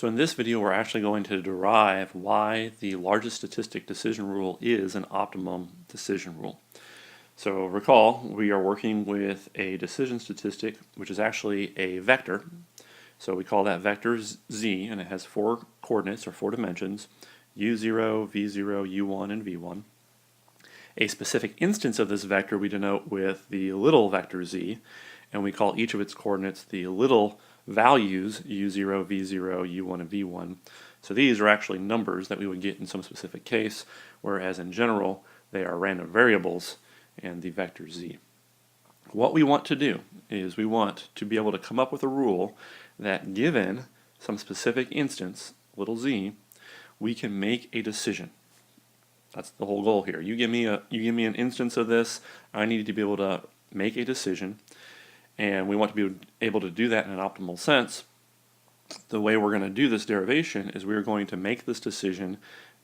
So in this video we're actually going to derive why the largest statistic decision rule is an optimum decision rule. So recall we are working with a decision statistic which is actually a vector. So we call that vector z, and it has four coordinates or four dimensions: u0, v0, u1, and v1. A specific instance of this vector we denote with the little vector z, and we call each of its coordinates the little values u0, v0, u1, and v1. So these are actually numbers that we would get in some specific case, whereas in general they are random variables and the vector z. What we want to do is we want to be able to come up with a rule that, given some specific instance, little z, we can make a decision. That's the whole goal here. You give me an instance of this, I need to be able to make a decision, and we want to be able to do that in an optimal sense. The way we're going to do this derivation is we're going to make this decision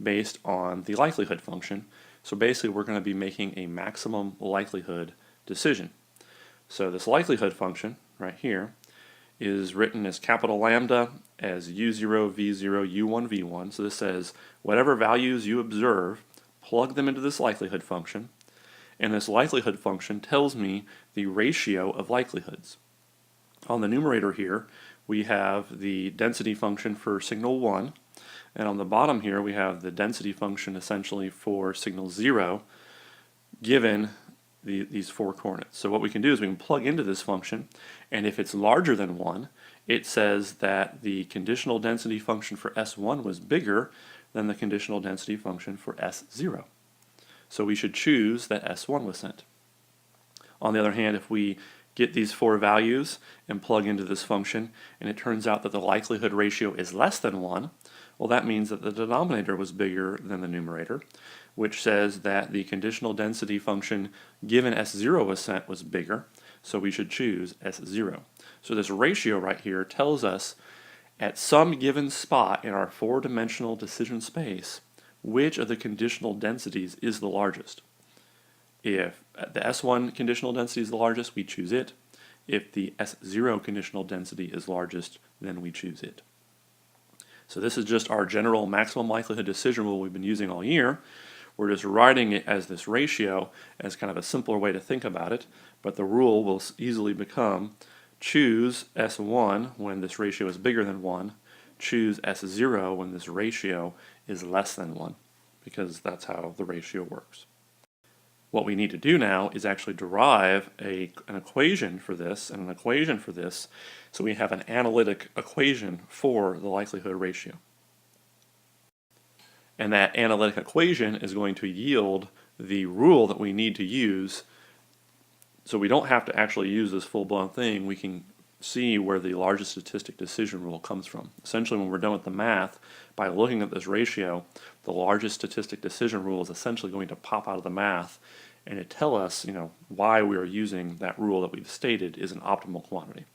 based on the likelihood function. So basically we're going to be making a maximum likelihood decision. So this likelihood function right here is written as capital lambda as u0, v0, u1, v1. So this says whatever values you observe, plug them into this likelihood function, and this likelihood function tells me the ratio of likelihoods. On the numerator here we have the density function for signal 1, and on the bottom here we have the density function essentially for signal 0 given these four coordinates. So what we can do is we can plug into this function, and if it's larger than 1, it says that the conditional density function for S1 was bigger than the conditional density function for S0. So we should choose that S1 was sent. On the other hand, if we get these four values and plug into this function and it turns out that the likelihood ratio is less than 1, well, that means that the denominator was bigger than the numerator, which says that the conditional density function given S0 was sent was bigger, so we should choose S0. So this ratio right here tells us at some given spot in our four-dimensional decision space which of the conditional densities is the largest. If the S1 conditional density is the largest, we choose it. If the S0 conditional density is largest, then we choose it. So this is just our general maximum likelihood decision rule we've been using all year. We're just writing it as this ratio as kind of a simpler way to think about it, but the rule will easily become choose S1 when this ratio is bigger than 1, choose S0 when this ratio is less than 1, because that's how the ratio works. What we need to do now is actually derive an equation for this and an equation for this, so we have an analytic equation for the likelihood ratio. And that analytic equation is going to yield the rule that we need to use, so we don't have to actually use this full-blown thing. We can see where the largest statistic decision rule comes from. Essentially, when we're done with the math, by looking at this ratio, the largest statistic decision rule is essentially going to pop out of the math and it tell us, why we are using that rule that we've stated is an optimal quantity.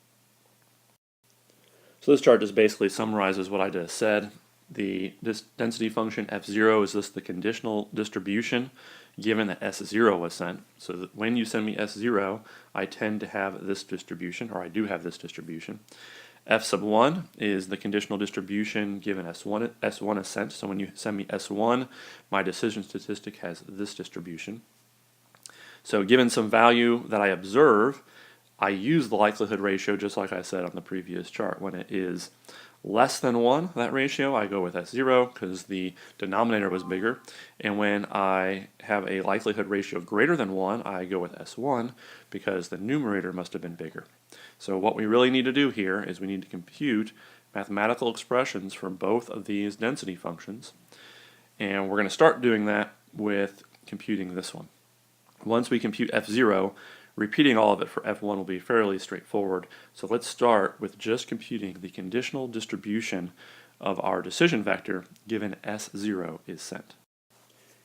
So this chart just basically summarizes what I just said. This density function f0 is just the conditional distribution given that S0 was sent. So that when you send me S0, I tend to have this distribution, or I do have this distribution. F sub 1 is the conditional distribution given S1 is sent. So when you send me S1, my decision statistic has this distribution. So given some value that I observe, I use the likelihood ratio just like I said on the previous chart. When it is less than 1, that ratio, I go with S0 because the denominator was bigger. And when I have a likelihood ratio greater than 1, I go with S1 because the numerator must have been bigger. So what we really need to do here is we need to compute mathematical expressions for both of these density functions. And we're going to start doing that with computing this one. Once we compute F0, repeating all of it for F1 will be fairly straightforward. So let's start with just computing the conditional distribution of our decision vector given S0 is sent.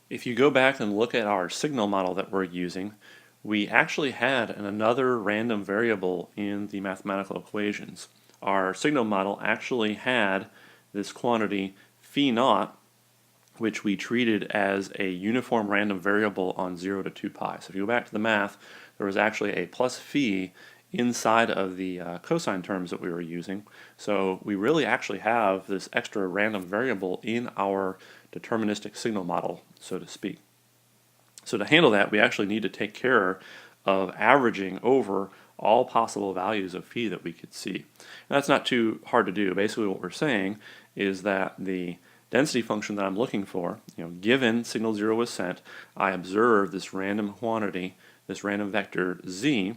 If you go back and look at our signal model that we're using, we actually had another random variable in the mathematical equations. Our signal model actually had this quantity phi naught, which we treated as a uniform random variable on 0 to 2 pi. So if you go back to the math, there was actually a plus phi inside of the cosine terms that we were using. So we really actually have this extra random variable in our deterministic signal model, so to speak. So to handle that, we actually need to take care of averaging over all possible values of phi that we could see. And that's not too hard to do. Basically what we're saying is that the density function that I'm looking for, given signal 0 was sent, I observe this random quantity, this random vector z.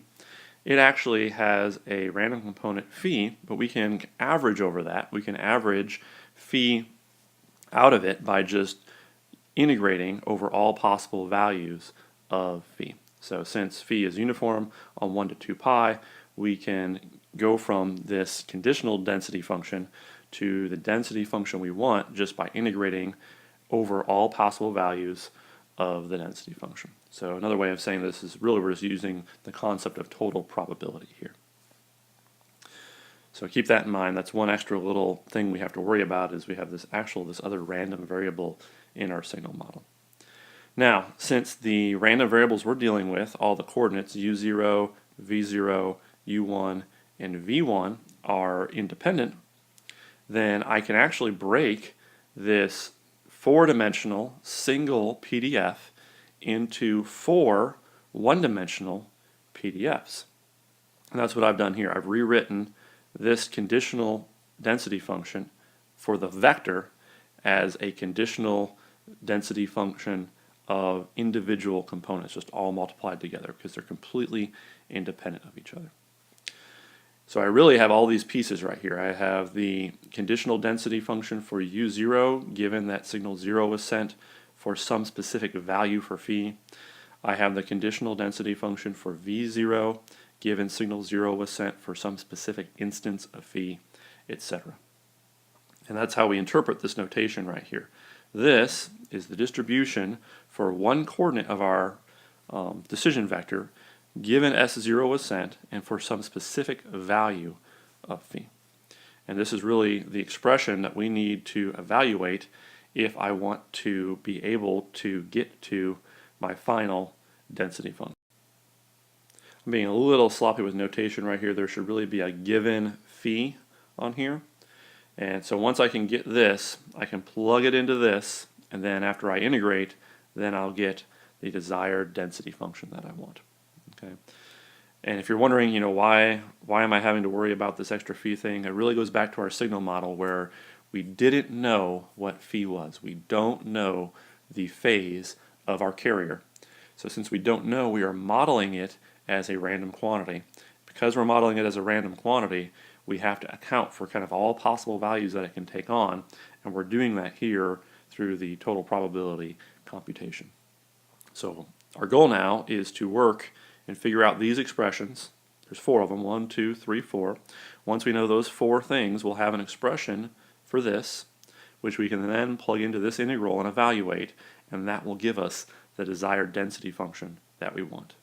It actually has a random component phi, but we can average over that. We can average phi out of it by just integrating over all possible values of phi. So since phi is uniform on 1 to 2 pi, we can go from this conditional density function to the density function we want just by integrating over all possible values of the density function. So another way of saying this is really we're just using the concept of total probability here. So keep that in mind. That's one extra little thing we have to worry about, is we have this other random variable in our signal model. Now, since the random variables we're dealing with, all the coordinates u0, v0, u1, and v1 are independent, then I can actually break this 4-dimensional single PDF into 4 one-dimensional PDFs. And that's what I've done here. I've rewritten this conditional density function for the vector as a conditional density function of individual components, just all multiplied together, because they're completely independent of each other. So I really have all these pieces right here. I have the conditional density function for u0, given that signal 0 was sent for some specific value for phi. I have the conditional density function for v0, given signal 0 was sent for some specific instance of phi, etc. And that's how we interpret this notation right here. This is the distribution for one coordinate of our decision vector, given S0 was sent and for some specific value of phi. And this is really the expression that we need to evaluate if I want to be able to get to my final density function. I'm being a little sloppy with notation right here. There should really be a given phi on here. And so once I can get this, I can plug it into this, and then after I integrate, then I'll get the desired density function that I want. Okay. And if you're wondering, why am I having to worry about this extra phi thing, it really goes back to our signal model where we didn't know what phi was. We don't know the phase of our carrier. So since we don't know, we are modeling it as a random quantity. Because we're modeling it as a random quantity, we have to account for kind of all possible values that it can take on, and we're doing that here through the total probability computation. So our goal now is to work and figure out these expressions. There's 4 of them, 1, 2, 3, 4. Once we know those 4 things, we'll have an expression for this, which we can then plug into this integral and evaluate, and that will give us the desired density function that we want.